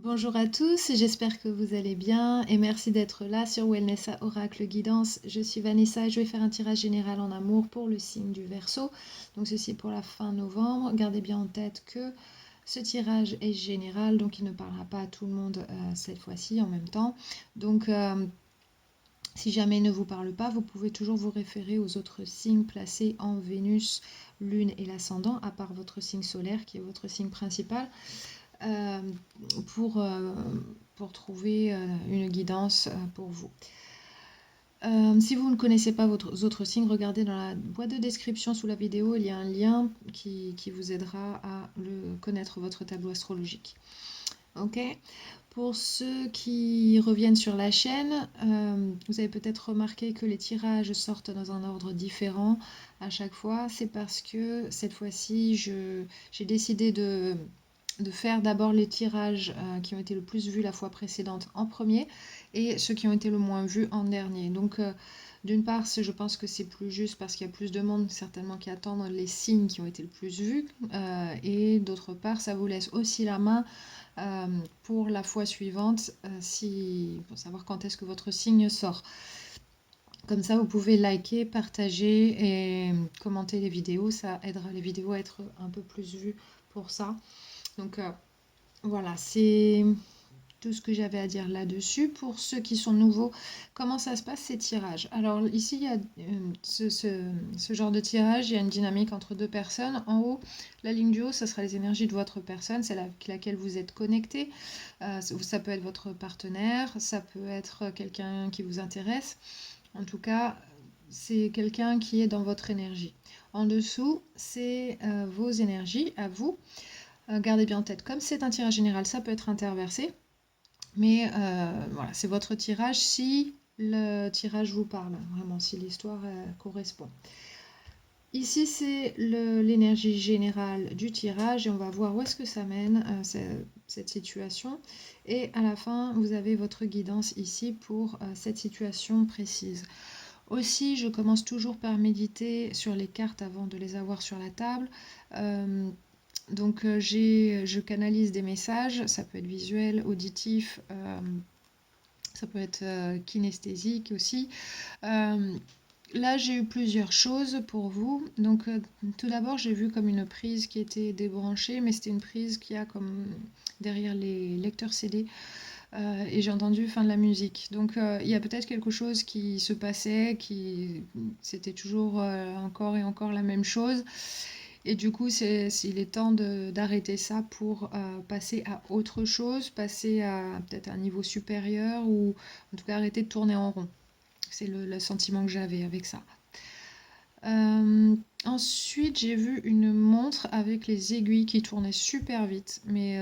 Bonjour à tous, j'espère que vous allez bien et merci d'être là sur Wellness à Oracle Guidance. Je suis Vanessa et je vais faire un tirage général en amour pour le signe du Verseau. Donc ceci est pour la fin novembre. Gardez bien en tête que ce tirage est général, donc il ne parlera pas à tout le monde cette fois-ci en même temps. Donc si jamais il ne vous parle pas, vous pouvez toujours vous référer aux autres signes placés en Vénus, Lune et l'ascendant, à part votre signe solaire qui est votre signe principal euh, pour, euh, pour trouver une guidance pour vous. Si vous ne connaissez pas vos autres signes, regardez dans la boîte de description sous la vidéo, il y a un lien qui vous aidera à connaître votre tableau astrologique. Ok. Pour ceux qui reviennent sur la chaîne, vous avez peut-être remarqué que les tirages sortent dans un ordre différent à chaque fois. C'est parce que cette fois-ci, j'ai décidé de faire d'abord les tirages qui ont été le plus vus la fois précédente en premier et ceux qui ont été le moins vus en dernier. Donc d'une part, je pense que c'est plus juste parce qu'il y a plus de monde certainement qui attendent les signes qui ont été le plus vus et d'autre part, ça vous laisse aussi la main pour la fois suivante pour savoir quand est-ce que votre signe sort. Comme ça, vous pouvez liker, partager et commenter les vidéos. Ça aidera les vidéos à être un peu plus vues pour ça. Donc voilà, c'est tout ce que j'avais à dire là-dessus. Pour ceux qui sont nouveaux, comment ça se passe ces tirages? Alors ici, il y a ce genre de tirage, il y a une dynamique entre deux personnes. En haut, la ligne du haut, ça sera les énergies de votre personne, c'est avec laquelle vous êtes connecté. Ça peut être votre partenaire, ça peut être quelqu'un qui vous intéresse. En tout cas, c'est quelqu'un qui est dans votre énergie. En dessous, c'est vos énergies à vous. Gardez bien en tête, comme c'est un tirage général, ça peut être interversé. Mais voilà, c'est votre tirage si le tirage vous parle, vraiment, si l'histoire correspond. Ici, c'est l'énergie générale du tirage et on va voir où est-ce que ça mène cette situation. Et à la fin, vous avez votre guidance ici pour cette situation précise. Aussi, je commence toujours par méditer sur les cartes avant de les avoir sur la table. Donc je canalise des messages, ça peut être visuel, auditif, ça peut être kinesthésique aussi. Là, j'ai eu plusieurs choses pour vous. Donc, tout d'abord, j'ai vu comme une prise qui était débranchée, mais c'était une prise qui a comme derrière les lecteurs CD. Et j'ai entendu fin de la musique. Donc, il y a peut-être quelque chose qui se passait, c'était toujours encore et encore la même chose. Et du coup, il est temps d'arrêter ça pour passer à autre chose, passer à peut-être un niveau supérieur ou en tout cas arrêter de tourner en rond. C'est le sentiment que j'avais avec ça. Ensuite, j'ai vu une montre avec les aiguilles qui tournaient super vite, mais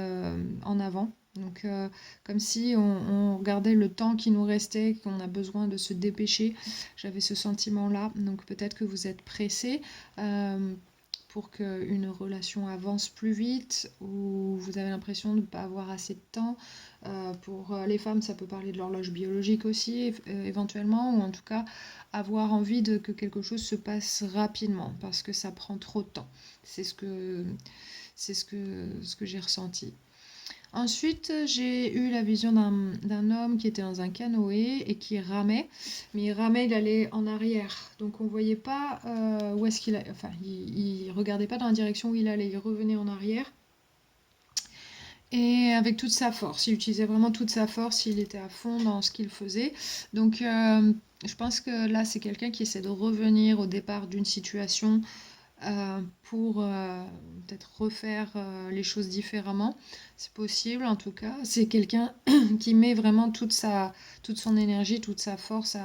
en avant. Donc, comme si on regardait le temps qui nous restait, qu'on a besoin de se dépêcher. J'avais ce sentiment-là. Donc, peut-être que vous êtes pressé pour qu'une relation avance plus vite ou vous avez l'impression de ne pas avoir assez de temps. Pour les femmes, ça peut parler de l'horloge biologique aussi, éventuellement, ou en tout cas avoir envie que quelque chose se passe rapidement parce que ça prend trop de temps. C'est ce que j'ai ressenti. Ensuite, j'ai eu la vision d'un homme qui était dans un canoë et qui ramait, mais il ramait, il allait en arrière. Donc on ne voyait pas où est-ce qu'il allait. Enfin, il regardait pas dans la direction où il allait, il revenait en arrière. Et avec toute sa force, il utilisait vraiment toute sa force, il était à fond dans ce qu'il faisait. Donc je pense que là, c'est quelqu'un qui essaie de revenir au départ d'une situation pour peut-être refaire les choses différemment. C'est possible en tout cas. C'est quelqu'un qui met vraiment toute son énergie, toute sa force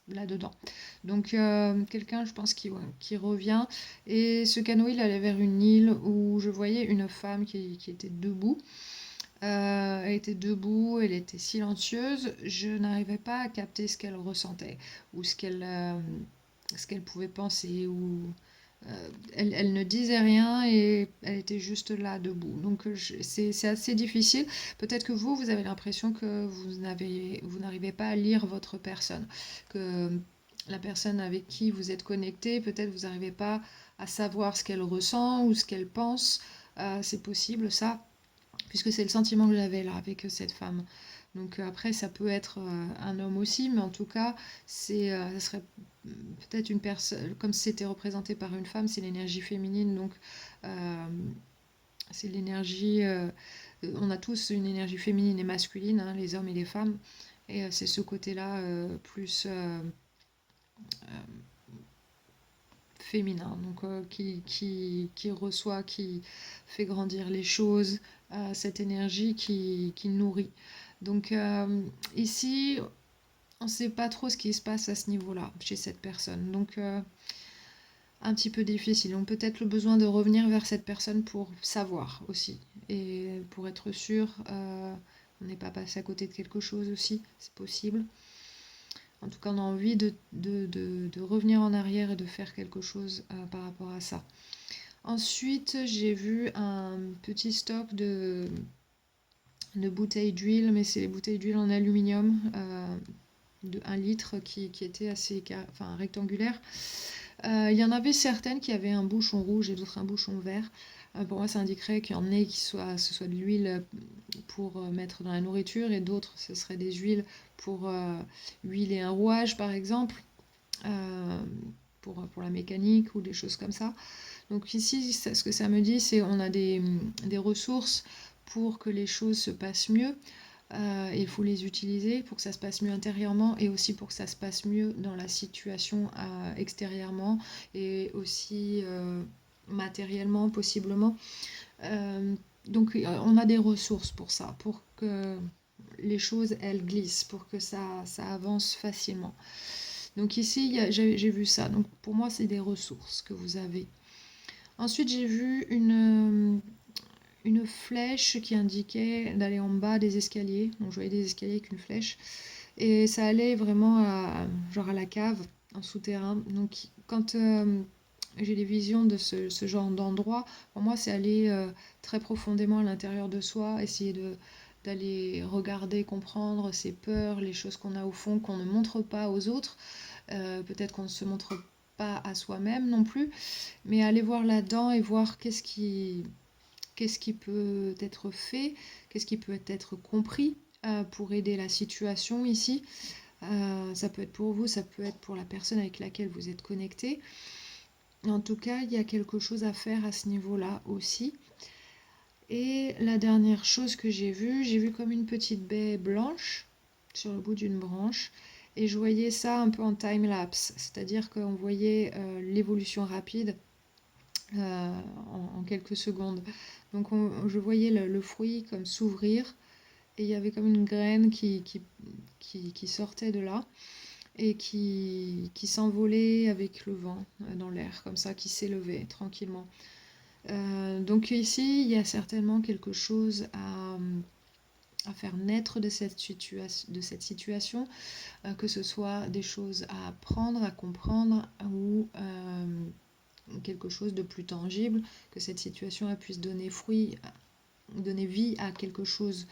là-dedans. Donc quelqu'un, je pense, qui revient. Et ce canoë, il allait vers une île où je voyais une femme qui était debout. Elle était debout, elle était silencieuse. Je n'arrivais pas à capter ce qu'elle ressentait ou ce qu'elle pouvait penser ou elle ne disait rien et elle était juste là debout. Donc c'est assez difficile. Peut-être que vous avez l'impression que vous n'arrivez pas à lire votre personne, que la personne avec qui vous êtes connecté, peut-être vous n'arrivez pas à savoir ce qu'elle ressent ou ce qu'elle pense. C'est possible ça. puisque c'est le sentiment que j'avais là avec cette femme. Donc après, ça peut être un homme aussi, mais en tout cas, ça serait peut-être une personne, comme c'était représenté par une femme, c'est l'énergie féminine, donc euh, c'est l'énergie, on a tous une énergie féminine et masculine, hein, les hommes et les femmes, et c'est ce côté-là plus féminin, donc qui reçoit, qui fait grandir les choses, cette énergie qui nourrit. Donc ici, on ne sait pas trop ce qui se passe à ce niveau-là, chez cette personne. Donc un petit peu difficile. Donc peut-être le besoin de revenir vers cette personne pour savoir aussi. Et pour être sûr, on n'est pas passé à côté de quelque chose aussi, c'est possible. En tout cas, on a envie de revenir en arrière et de faire quelque chose par rapport à ça. Ensuite, j'ai vu un petit stock de bouteilles d'huile, mais c'est les bouteilles d'huile en aluminium de 1 litre qui étaient assez rectangulaires. Il y en avait certaines qui avaient un bouchon rouge et d'autres un bouchon vert. Pour moi, ça indiquerait qu'il y en ait ce soit de l'huile pour mettre dans la nourriture et d'autres, ce seraient des huiles pour huiler un rouage, par exemple, euh, pour la mécanique ou des choses comme ça. Donc ici, ce que ça me dit, c'est on a des ressources pour que les choses se passent mieux. Il faut les utiliser pour que ça se passe mieux intérieurement et aussi pour que ça se passe mieux dans la situation extérieurement et aussi matériellement possiblement. Donc on a des ressources pour ça, pour que les choses elles glissent, pour que ça avance facilement. Donc ici j'ai vu ça. Donc pour moi c'est des ressources que vous avez. Ensuite j'ai vu une flèche qui indiquait d'aller en bas des escaliers. Donc je voyais des escaliers avec une flèche. Et ça allait vraiment genre à la cave, en souterrain. Donc quand j'ai les visions de ce genre d'endroit, pour moi c'est aller très profondément à l'intérieur de soi, essayer d'aller regarder, comprendre ses peurs, les choses qu'on a au fond, qu'on ne montre pas aux autres. Peut-être qu'on ne se montre pas à soi-même non plus, mais aller voir là-dedans et voir qu'est-ce qui peut être fait, qu'est-ce qui peut être compris pour aider la situation ici. Ça peut être pour vous, ça peut être pour la personne avec laquelle vous êtes connecté. En tout cas, il y a quelque chose à faire à ce niveau-là aussi. Et la dernière chose que j'ai vu comme une petite baie blanche sur le bout d'une branche. Et je voyais ça un peu en time-lapse, c'est-à-dire qu'on voyait l'évolution rapide en quelques secondes. Donc je voyais le fruit comme s'ouvrir et il y avait comme une graine qui sortait de là et qui s'envolait avec le vent dans l'air, comme ça, qui s'élevait tranquillement. Donc ici, il y a certainement quelque chose à faire naître de cette situation, que ce soit des choses à apprendre, à comprendre ou quelque chose de plus tangible, que cette situation puisse donner fruit, donner vie à quelque chose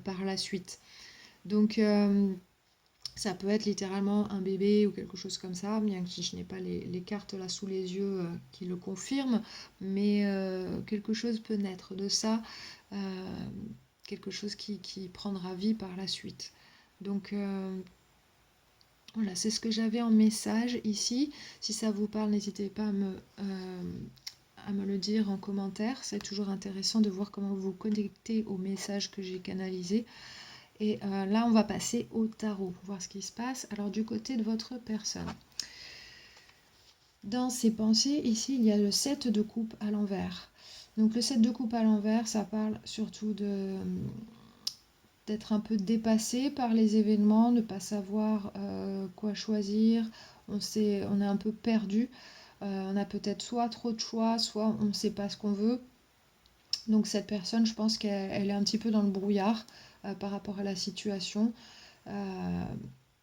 par la suite. Donc ça peut être littéralement un bébé ou quelque chose comme ça, bien que je n'ai pas les cartes là sous les yeux qui le confirment, mais quelque chose peut naître de ça, quelque chose qui prendra vie par la suite. Donc voilà, c'est ce que j'avais en message ici. Si ça vous parle, n'hésitez pas à me le dire en commentaire. C'est toujours intéressant de voir comment vous vous connectez au message que j'ai canalisé. Et là, on va passer au tarot, voir ce qui se passe. Alors, du côté de votre personne. Dans ses pensées, ici, il y a le 7 de coupe à l'envers. Donc, le 7 de coupe à l'envers, ça parle surtout d'être un peu dépassé par les événements, de ne pas savoir quoi choisir. On est un peu perdu. On a peut-être soit trop de choix, soit on ne sait pas ce qu'on veut. Donc cette personne, je pense qu'elle est un petit peu dans le brouillard par rapport à la situation.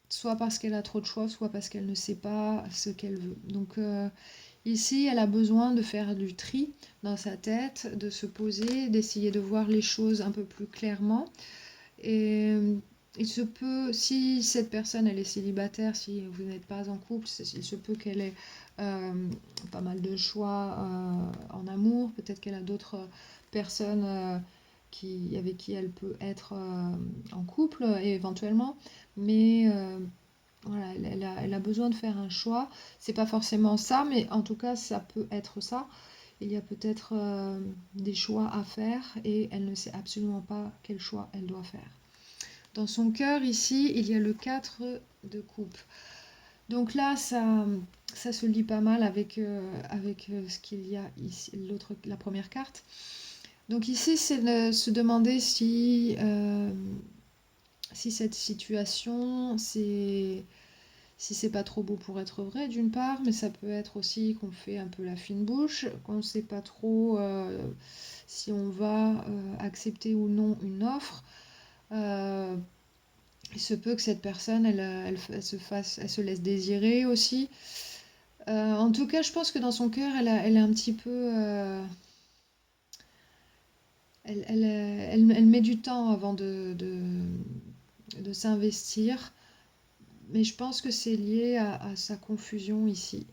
Soit parce qu'elle a trop de choix, soit parce qu'elle ne sait pas ce qu'elle veut. Donc ici, elle a besoin de faire du tri dans sa tête, de se poser, d'essayer de voir les choses un peu plus clairement. Et il se peut, si cette personne elle est célibataire, si vous n'êtes pas en couple, il se peut qu'elle ait pas mal de choix en amour. Peut-être qu'elle a d'autres personnes avec qui elle peut être en couple éventuellement, mais voilà, elle a besoin de faire un choix. C'est pas forcément ça, mais en tout cas, ça peut être ça. Il y a peut-être des choix à faire et elle ne sait absolument pas quel choix elle doit faire. Dans son cœur, ici, il y a le 4 de coupe. Donc là, ça se lie pas mal avec ce qu'il y a ici, la première carte. Donc ici, c'est de se demander si cette situation, si c'est pas trop beau pour être vrai, d'une part, mais ça peut être aussi qu'on fait un peu la fine bouche, qu'on ne sait pas trop si on va accepter ou non une offre. Il se peut que cette personne, elle se laisse désirer aussi. En tout cas, je pense que dans son cœur, elle est un petit peu... elle met du temps avant de s'investir. Mais je pense que c'est lié à sa confusion ici.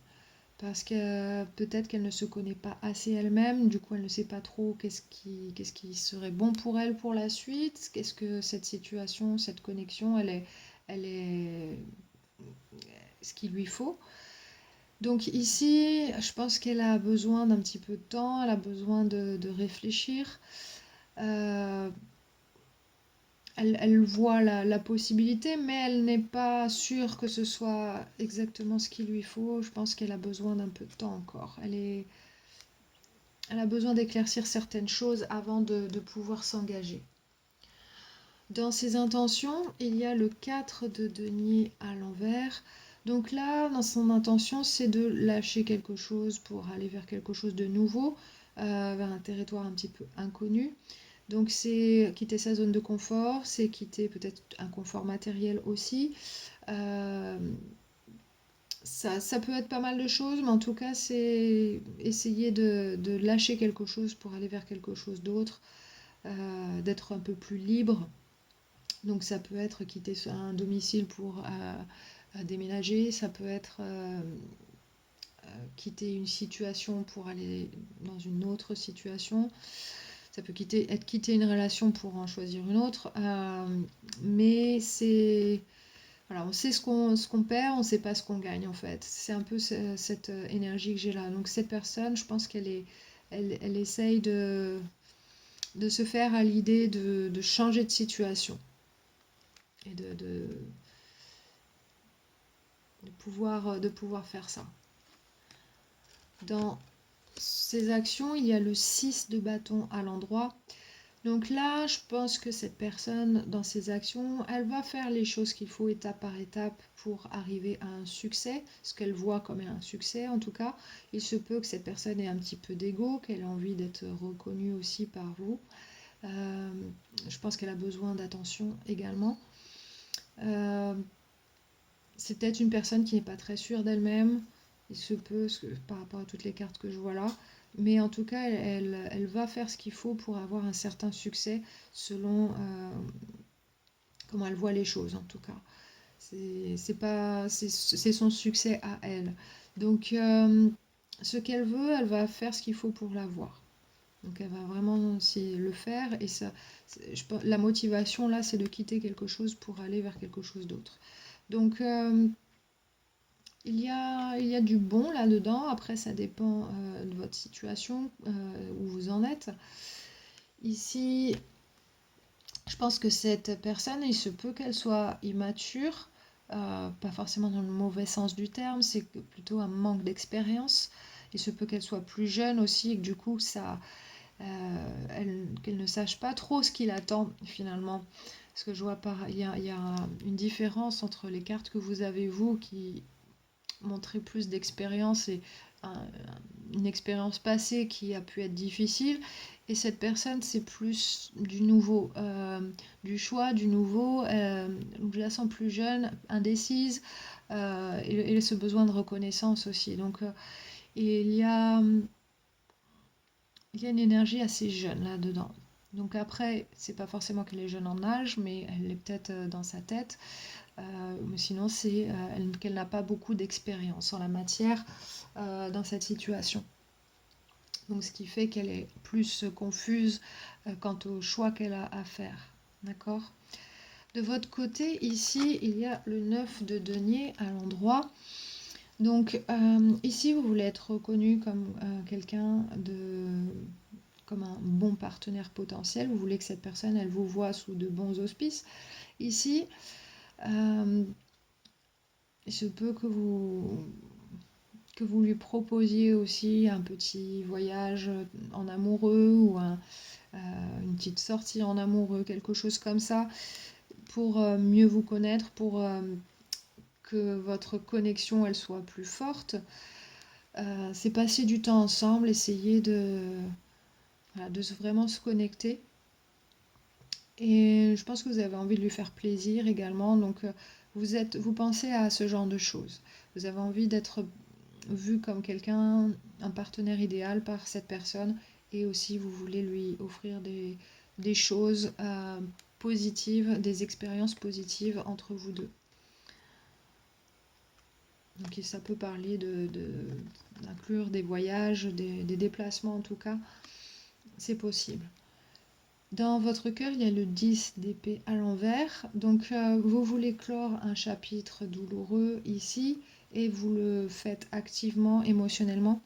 Parce que peut-être qu'elle ne se connaît pas assez elle-même, du coup elle ne sait pas trop qu'est-ce qui serait bon pour elle pour la suite, qu'est-ce que cette situation, cette connexion, elle est ce qu'il lui faut. Donc ici, je pense qu'elle a besoin d'un petit peu de temps, elle a besoin de réfléchir. Euh, elle voit la possibilité, mais elle n'est pas sûre que ce soit exactement ce qu'il lui faut. Je pense qu'elle a besoin d'un peu de temps encore. Elle a besoin d'éclaircir certaines choses avant de pouvoir s'engager. Dans ses intentions, il y a le 4 de denier à l'envers. Donc là, dans son intention, c'est de lâcher quelque chose pour aller vers quelque chose de nouveau, vers un territoire un petit peu inconnu. Donc c'est quitter sa zone de confort, c'est quitter peut-être un confort matériel aussi. Euh, ça peut être pas mal de choses, mais en tout cas c'est essayer de lâcher quelque chose pour aller vers quelque chose d'autre, d'être un peu plus libre. Donc ça peut être quitter un domicile pour déménager, ça peut être quitter une situation pour aller dans une autre situation. Ça peut être quitter une relation pour en choisir une autre. Mais c'est... Voilà, on sait ce qu'on perd, on ne sait pas ce qu'on gagne en fait. C'est un peu cette énergie que j'ai là. Donc cette personne, je pense elle essaye de se faire à l'idée de changer de situation et de pouvoir faire ça. Dans ses actions, il y a le 6 de bâton à l'endroit. Donc là, je pense que cette personne, dans ses actions, elle va faire les choses qu'il faut étape par étape pour arriver à un succès, ce qu'elle voit comme un succès en tout cas. Il se peut que cette personne ait un petit peu d'ego, qu'elle ait envie d'être reconnue aussi par vous. Je pense qu'elle a besoin d'attention également. C'est peut-être une personne qui n'est pas très sûre d'elle-même. Il se peut, par rapport à toutes les cartes que je vois là. Mais en tout cas, elle va faire ce qu'il faut pour avoir un certain succès selon comment elle voit les choses, en tout cas. C'est son succès à elle. Donc, ce qu'elle veut, elle va faire ce qu'il faut pour l'avoir. Donc, elle va vraiment aussi le faire. Et ça, la motivation, là, c'est de quitter quelque chose pour aller vers quelque chose d'autre. Donc, il y a du bon là-dedans. Après, ça dépend de votre situation, où vous en êtes. Ici, je pense que cette personne, il se peut qu'elle soit immature, pas forcément dans le mauvais sens du terme, c'est plutôt un manque d'expérience. Il se peut qu'elle soit plus jeune aussi et que du coup, qu'elle ne sache pas trop ce qu'il attend finalement. Parce que je vois il y a une différence entre les cartes que vous avez, vous, qui montrer plus d'expérience et une expérience passée qui a pu être difficile. Et cette personne, c'est plus du nouveau, du choix, du nouveau. Donc je la sens plus jeune, indécise, et ce besoin de reconnaissance aussi. Donc il y a, il y a une énergie assez jeune là-dedans. Donc après, c'est pas forcément qu'elle est jeune en âge, mais elle est peut-être dans sa tête. Mais sinon, c'est qu'elle n'a pas beaucoup d'expérience en la matière dans cette situation. Donc ce qui fait qu'elle est plus confuse quant au choix qu'elle a à faire. D'accord? De votre côté, ici, il y a le 9 de denier à l'endroit. Donc ici, vous voulez être reconnu comme quelqu'un comme un bon partenaire potentiel. Vous voulez que cette personne, elle vous voit sous de bons auspices. Ici, il se peut que vous lui proposiez aussi un petit voyage en amoureux ou une petite sortie en amoureux, quelque chose comme ça, pour mieux vous connaître, pour que votre connexion elle soit plus forte. C'est passer du temps ensemble, essayer de vraiment se connecter. Et je pense que vous avez envie de lui faire plaisir également. Donc vous pensez à ce genre de choses. Vous avez envie d'être vu comme quelqu'un, un partenaire idéal par cette personne. Et aussi vous voulez lui offrir des choses positives, des expériences positives entre vous deux. Donc ça peut parler d'inclure des voyages, des déplacements en tout cas. C'est possible. Dans votre cœur, il y a le 10 d'épée à l'envers. Donc, vous voulez clore un chapitre douloureux ici et vous le faites activement, émotionnellement.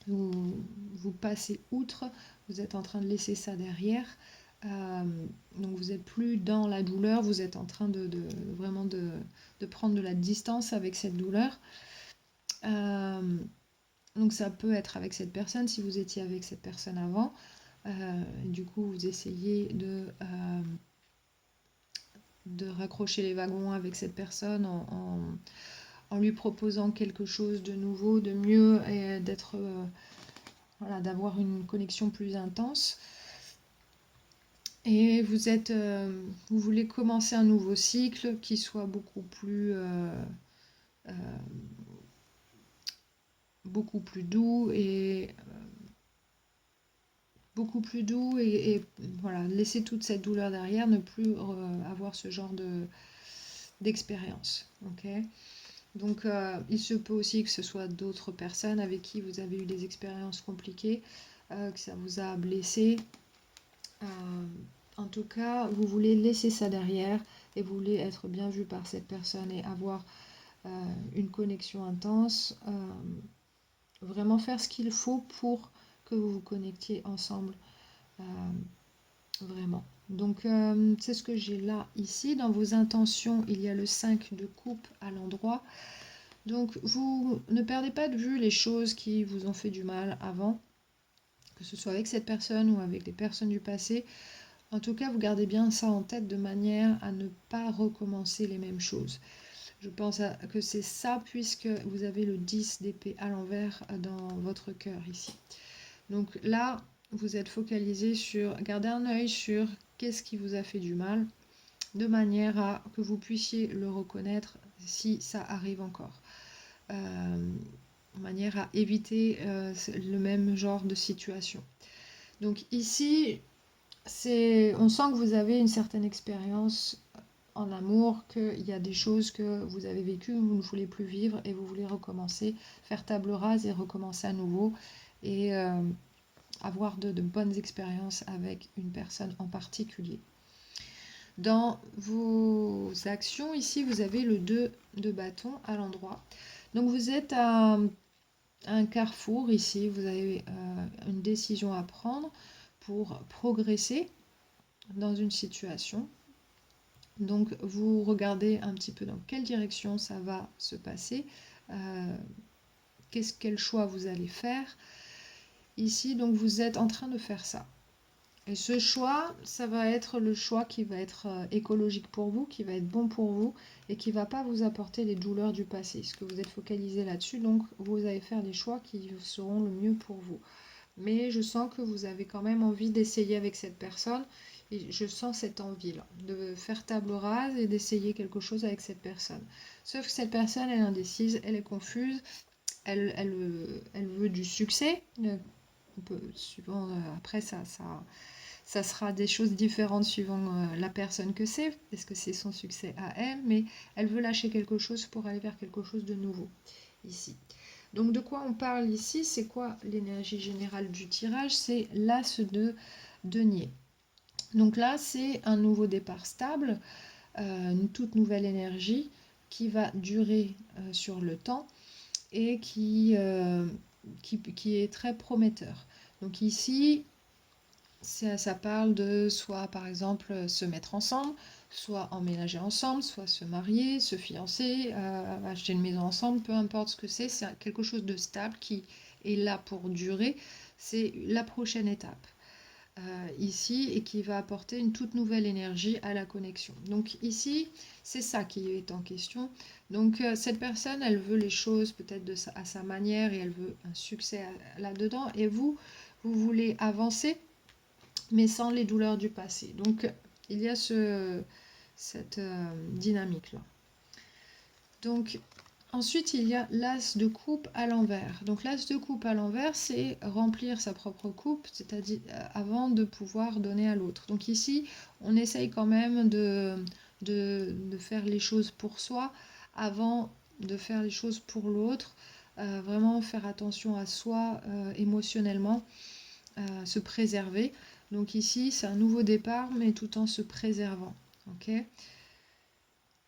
Vous passez outre, vous êtes en train de laisser ça derrière. Donc, vous n'êtes plus dans la douleur, vous êtes en train vraiment de prendre de la distance avec cette douleur. Donc, ça peut être avec cette personne si vous étiez avec cette personne avant. Du coup, vous essayez de raccrocher les wagons avec cette personne en lui proposant quelque chose de nouveau, de mieux et d'avoir une connexion plus intense. Et vous voulez commencer un nouveau cycle qui soit beaucoup plus doux et voilà, laisser toute cette douleur derrière, ne plus avoir ce genre d'expérience. Okay, donc il se peut aussi que ce soit d'autres personnes avec qui vous avez eu des expériences compliquées, que ça vous a blessé. En tout cas, vous voulez laisser ça derrière et vous voulez être bien vu par cette personne et avoir une connexion intense. Vraiment faire ce qu'il faut pour que vous vous connectiez ensemble. Vraiment. Donc c'est ce que j'ai là ici. Dans vos intentions, il y a le 5 de coupe à l'endroit. Donc vous ne perdez pas de vue les choses qui vous ont fait du mal avant, que ce soit avec cette personne ou avec des personnes du passé. En tout cas, vous gardez bien ça en tête de manière à ne pas recommencer les mêmes choses. Je pense que c'est ça puisque vous avez le 10 d'épée à l'envers dans votre cœur ici. Donc là, vous êtes focalisé sur, gardez un œil sur qu'est-ce qui vous a fait du mal, de manière à que vous puissiez le reconnaître si ça arrive encore. De manière à éviter le même genre de situation. Donc ici, on sent que vous avez une certaine expérience en amour, qu'il y a des choses que vous avez vécues, vous ne voulez plus vivre et vous voulez recommencer, faire table rase et recommencer à nouveau et avoir de bonnes expériences avec une personne en particulier. Dans vos actions, ici, vous avez le 2 de bâton à l'endroit. Donc vous êtes à un carrefour ici, vous avez une décision à prendre pour progresser dans une situation. Donc vous regardez un petit peu dans quelle direction ça va se passer, quel choix vous allez faire. Ici, donc vous êtes en train de faire ça. Et ce choix, ça va être le choix qui va être écologique pour vous, qui va être bon pour vous et qui ne va pas vous apporter les douleurs du passé. Parce que vous êtes focalisé là-dessus, donc vous allez faire des choix qui seront le mieux pour vous. Mais je sens que vous avez quand même envie d'essayer avec cette personne. Et je sens cette envie-là, de faire table rase et d'essayer quelque chose avec cette personne. Sauf que cette personne, elle est indécise, elle est confuse, elle veut du succès. Suivant, après, ça sera des choses différentes suivant la personne que c'est. Est-ce que c'est son succès à elle? Mais elle veut lâcher quelque chose pour aller vers quelque chose de nouveau, ici. Donc de quoi on parle ici? C'est quoi l'énergie générale du tirage? C'est l'As de denier. Donc là, c'est un nouveau départ stable, une toute nouvelle énergie qui va durer sur le temps et qui est très prometteur. Donc ici, ça parle de soit par exemple se mettre ensemble, soit emménager ensemble, soit se marier, se fiancer, acheter une maison ensemble, peu importe ce que c'est quelque chose de stable qui est là pour durer. C'est la prochaine étape ici et qui va apporter une toute nouvelle énergie à la connexion. Donc ici, c'est ça qui est en question. Donc cette personne, elle veut les choses peut-être à sa manière et elle veut un succès là-dedans. Et vous voulez avancer mais sans les douleurs du passé. Donc il y a cette dynamique-là. Donc ensuite, il y a l'as de coupe à l'envers. Donc l'as de coupe à l'envers, c'est remplir sa propre coupe, c'est-à-dire avant de pouvoir donner à l'autre. Donc ici, on essaye quand même de faire les choses pour soi avant de faire les choses pour l'autre. Vraiment faire attention à soi émotionnellement, se préserver. Donc ici, c'est un nouveau départ, mais tout en se préservant. Okay.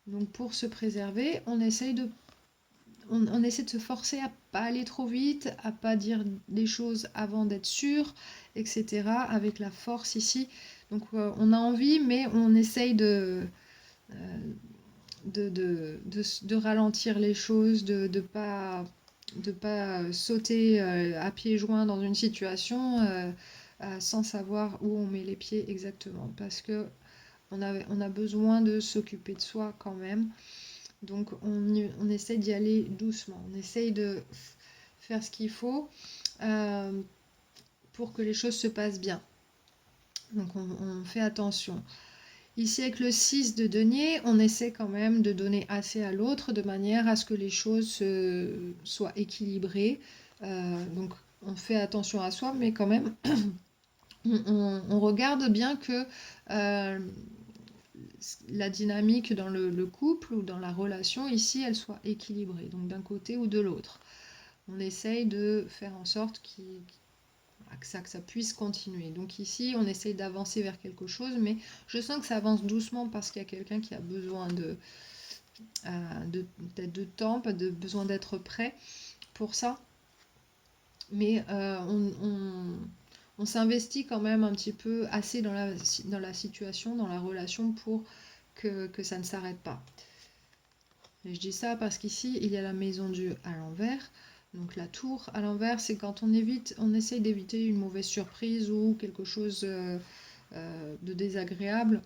Donc pour se préserver, on essaie de se forcer à pas aller trop vite, à pas dire des choses avant d'être sûr, etc. Avec la force ici. Donc on a envie, mais on essaye de ralentir les choses, de pas sauter à pieds joints dans une situation sans savoir où on met les pieds exactement. Parce que on a besoin de s'occuper de soi quand même. Donc on essaye d'y aller doucement. On essaye de faire ce qu'il faut pour que les choses se passent bien. Donc on fait attention. Ici, avec le 6 de denier, on essaie quand même de donner assez à l'autre de manière à ce que les choses soient équilibrées. Donc, on fait attention à soi, mais quand même, on regarde bien que la dynamique dans le couple ou dans la relation, ici, elle soit équilibrée, donc d'un côté ou de l'autre. On essaye de faire en sorte que ça puisse continuer. Donc ici, on essaye d'avancer vers quelque chose, mais je sens que ça avance doucement parce qu'il y a quelqu'un qui a besoin peut-être de temps, besoin d'être prêt pour ça. Mais on s'investit quand même un petit peu assez dans la situation, dans la relation pour que ça ne s'arrête pas. Et je dis ça parce qu'ici, il y a la maison Dieu à l'envers. Donc la tour à l'envers, c'est quand on essaye d'éviter une mauvaise surprise ou quelque chose de désagréable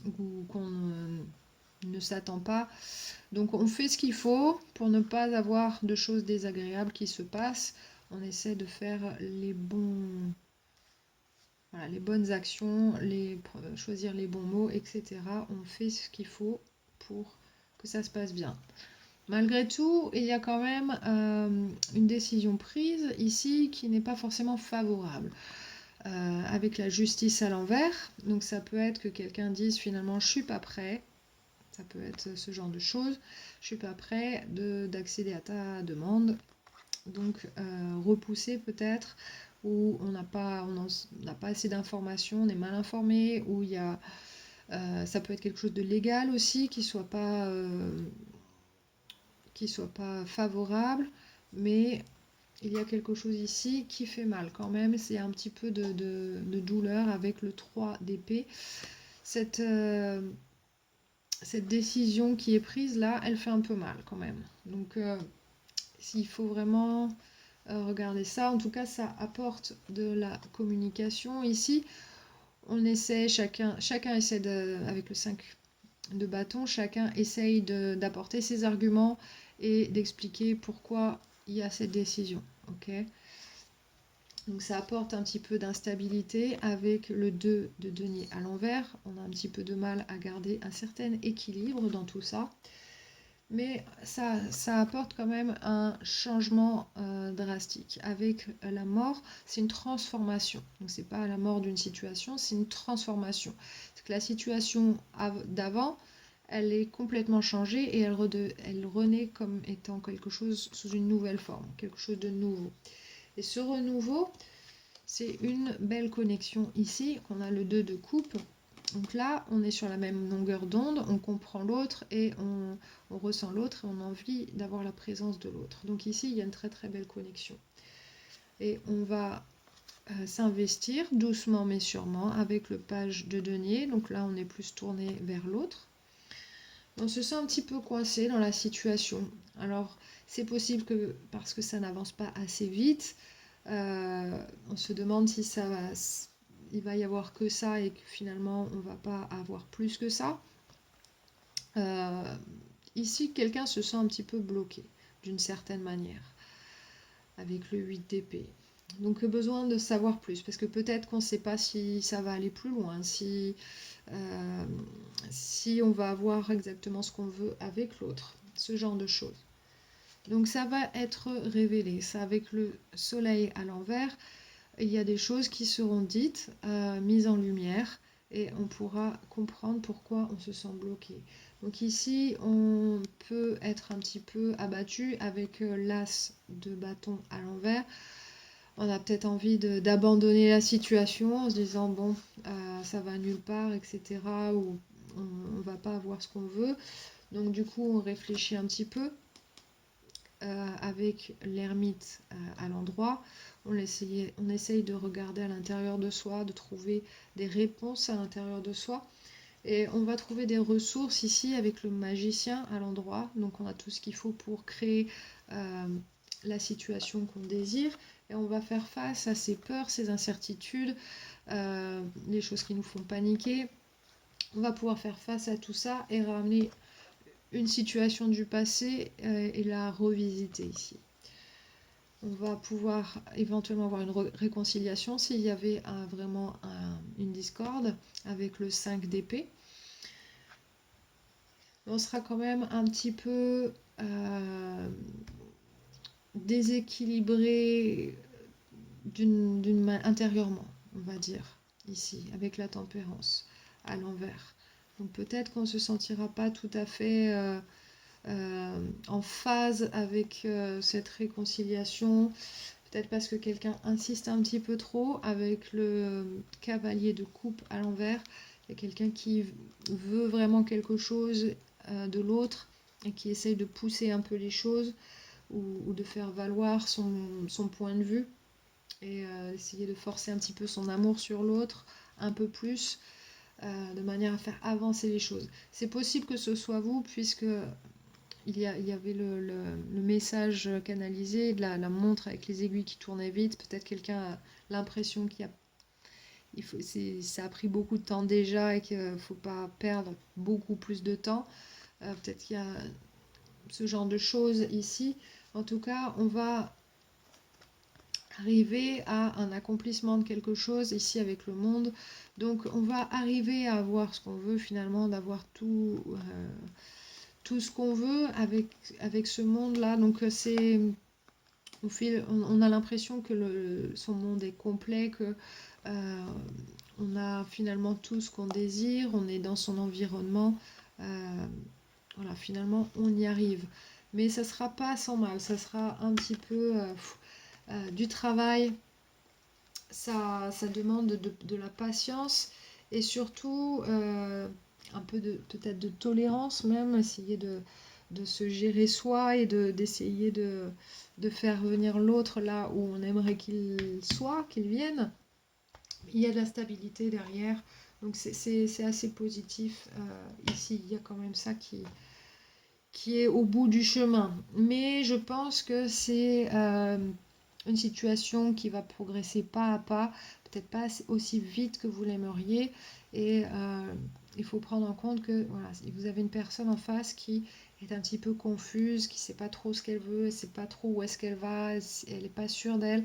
ou qu'on ne s'attend pas. Donc on fait ce qu'il faut pour ne pas avoir de choses désagréables qui se passent. On essaie de faire les bonnes actions, choisir les bons mots, etc. On fait ce qu'il faut pour que ça se passe bien. Malgré tout, il y a quand même une décision prise ici qui n'est pas forcément favorable. Avec la justice à l'envers, donc ça peut être que quelqu'un dise finalement je suis pas prêt, ça peut être ce genre de choses, je suis pas prêt d'accéder à ta demande, donc repousser peut-être, ou on n'a pas assez d'informations, on est mal informé, ou il y a ça peut être quelque chose de légal aussi qui soit pas favorable, mais il y a quelque chose ici qui fait mal quand même, c'est un petit peu de douleur avec le 3 d'épée. Cette décision qui est prise là, elle fait un peu mal quand même. Donc s'il faut vraiment regarder ça, en tout cas ça apporte de la communication. Ici, on essaie, chacun essaie avec le 5 de bâton, chacun essaye d'apporter ses arguments et d'expliquer pourquoi il y a cette décision. Okay, donc ça apporte un petit peu d'instabilité avec le 2 de denier à l'envers. On a un petit peu de mal à garder un certain équilibre dans tout ça. Mais ça apporte quand même un changement drastique. Avec la mort, c'est une transformation. Donc c'est pas la mort d'une situation, c'est une transformation. C'est que la situation d'avant, elle est complètement changée et elle renaît comme étant quelque chose sous une nouvelle forme, quelque chose de nouveau. Et ce renouveau, c'est une belle connexion ici. On a le 2 de coupe. Donc là, on est sur la même longueur d'onde, on comprend l'autre et on ressent l'autre et on a envie d'avoir la présence de l'autre. Donc ici, il y a une très très belle connexion. Et on va s'investir doucement mais sûrement avec le page de denier. Donc là, on est plus tourné vers l'autre. On se sent un petit peu coincé dans la situation. Alors, c'est possible que, parce que ça n'avance pas assez vite, on se demande si il va y avoir que ça et que finalement, on ne va pas avoir plus que ça. Ici, quelqu'un se sent un petit peu bloqué, d'une certaine manière, avec le 8 d'épée. Donc, besoin de savoir plus, parce que peut-être qu'on ne sait pas si ça va aller plus loin, si on va avoir exactement ce qu'on veut avec l'autre, ce genre de choses. Donc ça va être révélé, ça avec le soleil à l'envers, il y a des choses qui seront dites, mises en lumière, et on pourra comprendre pourquoi on se sent bloqué. Donc ici, on peut être un petit peu abattu avec l'as de bâton à l'envers. On a peut-être envie d'abandonner la situation en se disant bon, ça va nulle part, etc. Ou on ne va pas avoir ce qu'on veut. Donc du coup, on réfléchit un petit peu avec l'ermite à l'endroit. On essaye de regarder à l'intérieur de soi, de trouver des réponses à l'intérieur de soi. Et on va trouver des ressources ici avec le magicien à l'endroit. Donc on a tout ce qu'il faut pour créer la situation qu'on désire. Et on va faire face à ces peurs, ces incertitudes, les choses qui nous font paniquer. On va pouvoir faire face à tout ça et ramener une situation du passé et la revisiter ici. On va pouvoir éventuellement avoir une réconciliation s'il y avait vraiment une discorde avec le 5 d'épée. On sera quand même un petit peu déséquilibré intérieurement, on va dire, ici, avec la tempérance à l'envers. Donc peut-être qu'on ne se sentira pas tout à fait en phase avec cette réconciliation, peut-être parce que quelqu'un insiste un petit peu trop avec le cavalier de coupe à l'envers. Il y a quelqu'un qui veut vraiment quelque chose de l'autre et qui essaye de pousser un peu les choses ou de faire valoir son point de vue et essayer de forcer un petit peu son amour sur l'autre un peu plus de manière à faire avancer les choses. C'est possible que ce soit vous puisque il y avait le message canalisé, de la montre avec les aiguilles qui tournaient vite. Peut-être quelqu'un a l'impression ça a pris beaucoup de temps déjà et qu'il ne faut pas perdre beaucoup plus de temps. Peut-être qu'il y a ce genre de choses ici. En tout cas, on va arriver à un accomplissement de quelque chose ici avec le monde. Donc on va arriver à avoir ce qu'on veut finalement, d'avoir tout ce qu'on veut avec ce monde-là. Donc on a l'impression que son monde est complet, que on a finalement tout ce qu'on désire, on est dans son environnement. Voilà, finalement, on y arrive. Mais ça ne sera pas sans mal, ça sera un petit peu du travail. Ça demande de la patience et surtout un peu peut-être de tolérance même, essayer de se gérer soi et d'essayer de faire venir l'autre là où on aimerait qu'il soit, qu'il vienne. Il y a de la stabilité derrière, donc c'est assez positif. Ici, il y a quand même ça qui est au bout du chemin. Mais je pense que c'est une situation qui va progresser pas à pas, peut-être pas aussi vite que vous l'aimeriez. Et il faut prendre en compte que voilà, vous avez une personne en face qui est un petit peu confuse, qui ne sait pas trop ce qu'elle veut, elle ne sait pas trop où est-ce qu'elle va, elle n'est pas sûre d'elle.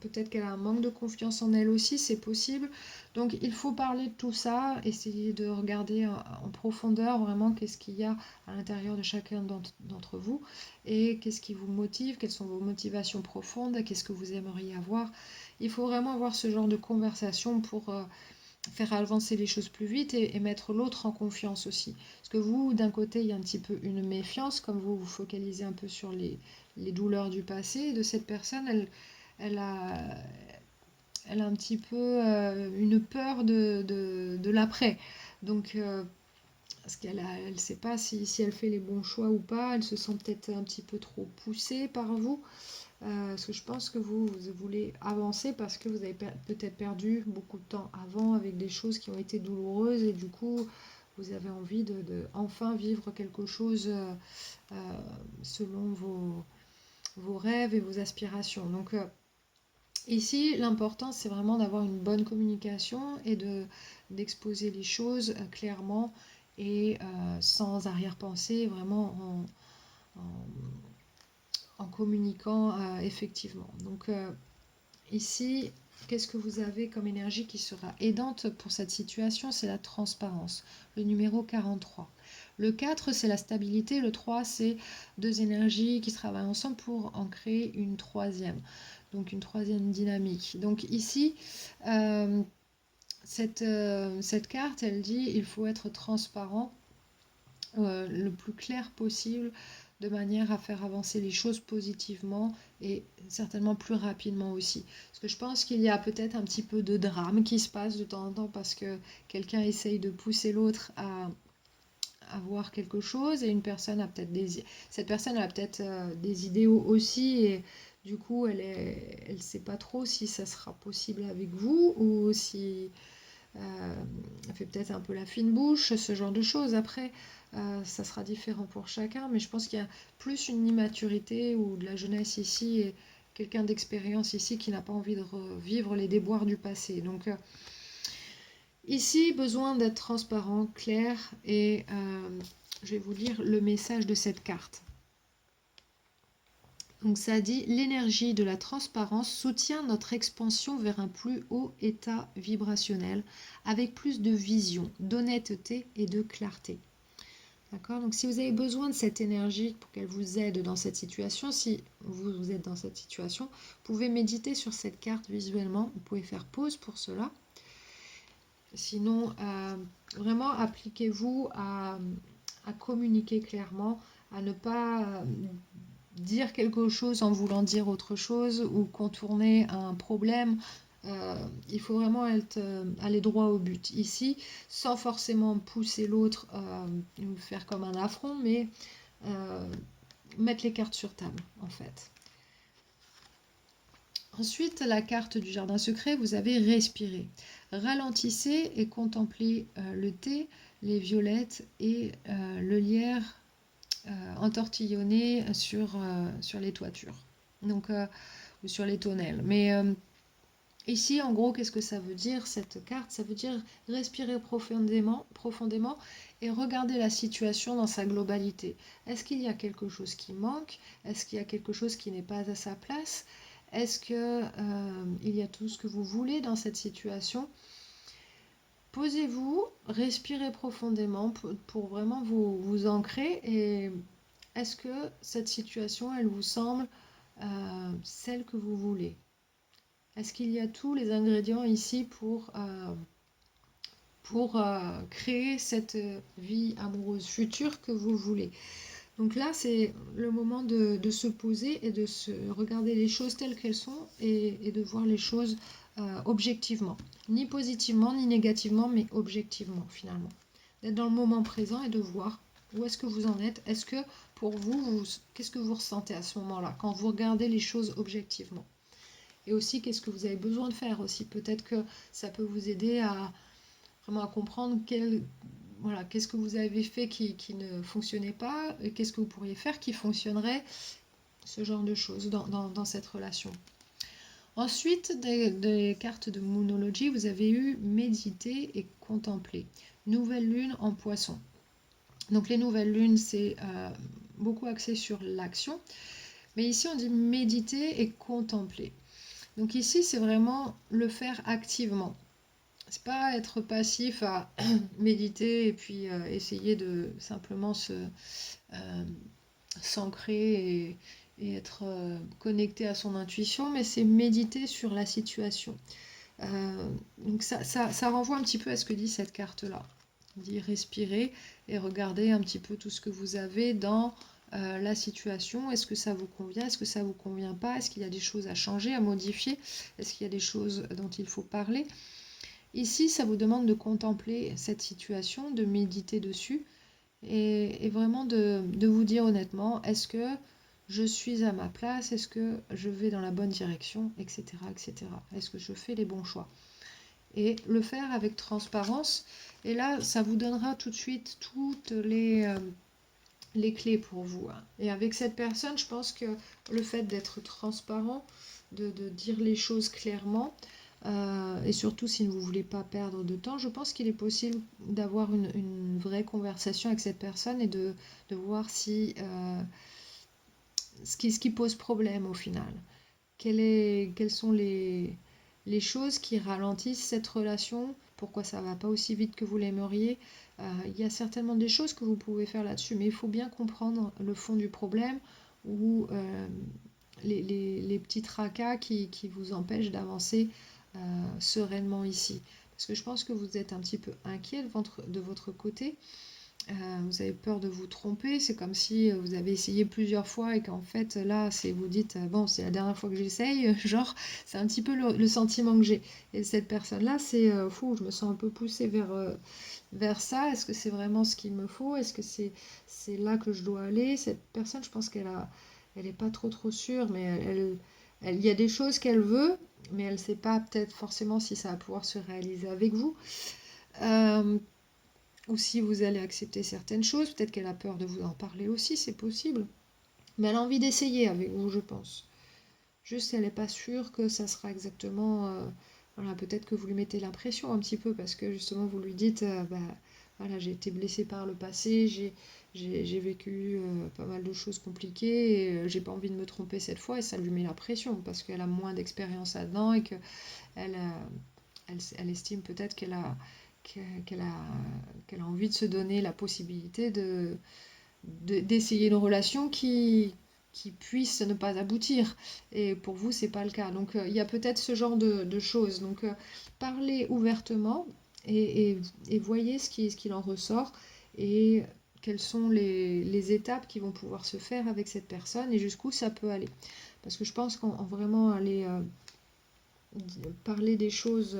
Peut-être qu'elle a un manque de confiance en elle aussi, c'est possible. Donc il faut parler de tout ça, essayer de regarder en profondeur vraiment qu'est-ce qu'il y a à l'intérieur de chacun d'entre vous et qu'est-ce qui vous motive, quelles sont vos motivations profondes, qu'est-ce que vous aimeriez avoir. Il faut vraiment avoir ce genre de conversation pour faire avancer les choses plus vite et mettre l'autre en confiance aussi. Parce que vous, d'un côté, il y a un petit peu une méfiance, comme vous vous focalisez un peu sur les douleurs du passé, et de cette personne, elle a, elle a un petit peu une peur de l'après. Donc, parce elle sait pas si elle fait les bons choix ou pas, elle se sent peut-être un petit peu trop poussée par vous. Parce que je pense que vous voulez avancer parce que vous avez peut-être perdu beaucoup de temps avant avec des choses qui ont été douloureuses et du coup vous avez envie de enfin vivre quelque chose euh, selon vos rêves et vos aspirations. Donc ici l'important c'est vraiment d'avoir une bonne communication et d'exposer les choses clairement et sans arrière-pensée, vraiment en, en communiquant effectivement. Donc ici, qu'est-ce que vous avez comme énergie qui sera aidante pour cette situation? C'est la transparence, le numéro 43. Le 4, c'est la stabilité. Le 3, c'est deux énergies qui travaillent ensemble pour en créer une troisième. Donc une troisième dynamique. Donc ici, cette carte, elle dit il faut être transparent le plus clair possible de manière à faire avancer les choses positivement et certainement plus rapidement aussi. Parce que je pense qu'il y a peut-être un petit peu de drame qui se passe de temps en temps parce que quelqu'un essaye de pousser l'autre à voir quelque chose et une personne a peut-être cette personne a peut-être des idéaux aussi et du coup elle sait pas trop si ça sera possible avec vous ou si elle fait peut-être un peu la fine bouche, ce genre de choses. Après, ça sera différent pour chacun, mais je pense qu'il y a plus une immaturité ou de la jeunesse ici et quelqu'un d'expérience ici qui n'a pas envie de revivre les déboires du passé. Donc ici, besoin d'être transparent, clair et je vais vous lire le message de cette carte. Donc ça dit, l'énergie de la transparence soutient notre expansion vers un plus haut état vibrationnel, avec plus de vision, d'honnêteté et de clarté. D'accord? Donc si vous avez besoin de cette énergie pour qu'elle vous aide dans cette situation, si vous êtes dans cette situation, vous pouvez méditer sur cette carte visuellement, vous pouvez faire pause pour cela. Sinon, vraiment appliquez-vous à communiquer clairement, à ne pas dire quelque chose en voulant dire autre chose ou contourner un problème. Il faut vraiment aller droit au but ici, sans forcément pousser l'autre ou faire comme un affront, mais mettre les cartes sur table en fait. Ensuite, la carte du jardin secret, vous avez respiré. Ralentissez et contemplez le thé, les violettes et le lierre entortillonné sur les toitures. Donc, ou sur les tonnelles. Mais ici, en gros, qu'est-ce que ça veut dire cette carte? Ça veut dire respirer profondément, profondément et regarder la situation dans sa globalité. Est-ce qu'il y a quelque chose qui manque? Est-ce qu'il y a quelque chose qui n'est pas à sa place? Est-ce qu'il y a tout ce que vous voulez dans cette situation? Posez-vous, respirez profondément pour vraiment vous ancrer et est-ce que cette situation, elle vous semble celle que vous voulez? Est-ce qu'il y a tous les ingrédients ici pour créer cette vie amoureuse future que vous voulez? Donc là, c'est le moment de se poser et de se regarder les choses telles qu'elles sont et de voir les choses objectivement. Ni positivement, ni négativement, mais objectivement finalement. D'être dans le moment présent et de voir où est-ce que vous en êtes. Est-ce que pour vous qu'est-ce que vous ressentez à ce moment-là quand vous regardez les choses objectivement? Et aussi, qu'est-ce que vous avez besoin de faire aussi? Peut-être que ça peut vous aider à vraiment à comprendre qu'est-ce que vous avez fait qui ne fonctionnait pas, et qu'est-ce que vous pourriez faire qui fonctionnerait, ce genre de choses dans cette relation. Ensuite, des cartes de Moonology, vous avez eu méditer et contempler. Nouvelle lune en poisson. Donc les nouvelles lunes, c'est beaucoup axé sur l'action. Mais ici, on dit méditer et contempler. Donc ici, c'est vraiment le faire activement. C'est pas être passif à méditer et puis essayer de simplement s'ancrer et être connecté à son intuition, mais c'est méditer sur la situation. Donc ça renvoie un petit peu à ce que dit cette carte-là. Il dit respirer et regarder un petit peu tout ce que vous avez dans la situation. Est-ce que ça vous convient? Est-ce que ça ne vous convient pas? Est-ce qu'il y a des choses à changer, à modifier? Est-ce qu'il y a des choses dont il faut parler? Ici, ça vous demande de contempler cette situation, de méditer dessus et vraiment de vous dire honnêtement, est-ce que je suis à ma place? Est-ce que je vais dans la bonne direction? Etc. etc. Est-ce que je fais les bons choix? Et le faire avec transparence. Et là, ça vous donnera tout de suite toutes les clés pour vous. Et avec cette personne, je pense que le fait d'être transparent, de dire les choses clairement, et surtout si vous ne voulez pas perdre de temps, je pense qu'il est possible d'avoir une vraie conversation avec cette personne et de voir si ce qui pose problème au final. Quelles sont les choses qui ralentissent cette relation? Pourquoi ça ne va pas aussi vite que vous l'aimeriez? Il y a certainement des choses que vous pouvez faire là-dessus, mais il faut bien comprendre le fond du problème ou les petits tracas qui vous empêchent d'avancer sereinement ici. Parce que je pense que vous êtes un petit peu inquiet de votre côté. Vous avez peur de vous tromper, c'est comme si vous avez essayé plusieurs fois et qu'en fait là vous dites bon c'est la dernière fois que j'essaye, genre c'est un petit peu le sentiment que j'ai. Et cette personne-là c'est fou, je me sens un peu poussée vers ça, est-ce que c'est vraiment ce qu'il me faut, est-ce que c'est là que je dois aller? Cette personne je pense elle est pas trop sûre, mais il y a des choses qu'elle veut, mais elle ne sait pas peut-être forcément si ça va pouvoir se réaliser avec vous. Ou si vous allez accepter certaines choses, peut-être qu'elle a peur de vous en parler aussi, c'est possible. Mais elle a envie d'essayer avec vous, je pense. Juste, elle n'est pas sûre que ça sera exactement... voilà, peut-être que vous lui mettez l'impression un petit peu, parce que justement, vous lui dites, voilà, j'ai été blessée par le passé, j'ai vécu pas mal de choses compliquées, et j'ai pas envie de me tromper cette fois, et ça lui met la pression, parce qu'elle a moins d'expérience là-dedans, et qu'elle elle estime peut-être qu'elle a envie de se donner la possibilité d'essayer une relation qui puisse ne pas aboutir. Et pour vous, c'est pas le cas. Donc, il y a peut-être ce genre de choses. Donc, parlez ouvertement et voyez ce qu'il en ressort et quelles sont les étapes qui vont pouvoir se faire avec cette personne et jusqu'où ça peut aller. Parce que je pense qu'en vraiment aller parler des choses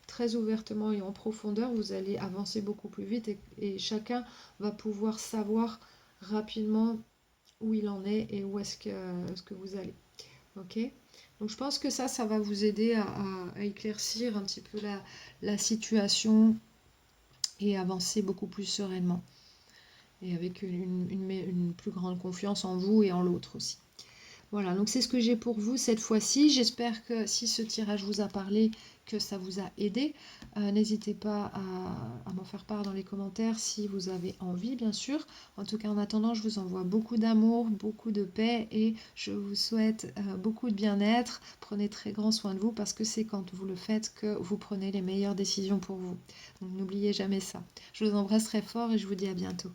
très ouvertement et en profondeur, vous allez avancer beaucoup plus vite et chacun va pouvoir savoir rapidement où il en est et où est-ce que vous allez. Ok? Donc je pense que ça va vous aider à éclaircir un petit peu la situation et avancer beaucoup plus sereinement et avec une plus grande confiance en vous et en l'autre aussi. Voilà, donc c'est ce que j'ai pour vous cette fois-ci. J'espère que si ce tirage vous a parlé, que ça vous a aidé. N'hésitez pas à m'en faire part dans les commentaires si vous avez envie, bien sûr. En tout cas, en attendant, je vous envoie beaucoup d'amour, beaucoup de paix et je vous souhaite beaucoup de bien-être. Prenez très grand soin de vous parce que c'est quand vous le faites que vous prenez les meilleures décisions pour vous. Donc n'oubliez jamais ça. Je vous embrasse très fort et je vous dis à bientôt.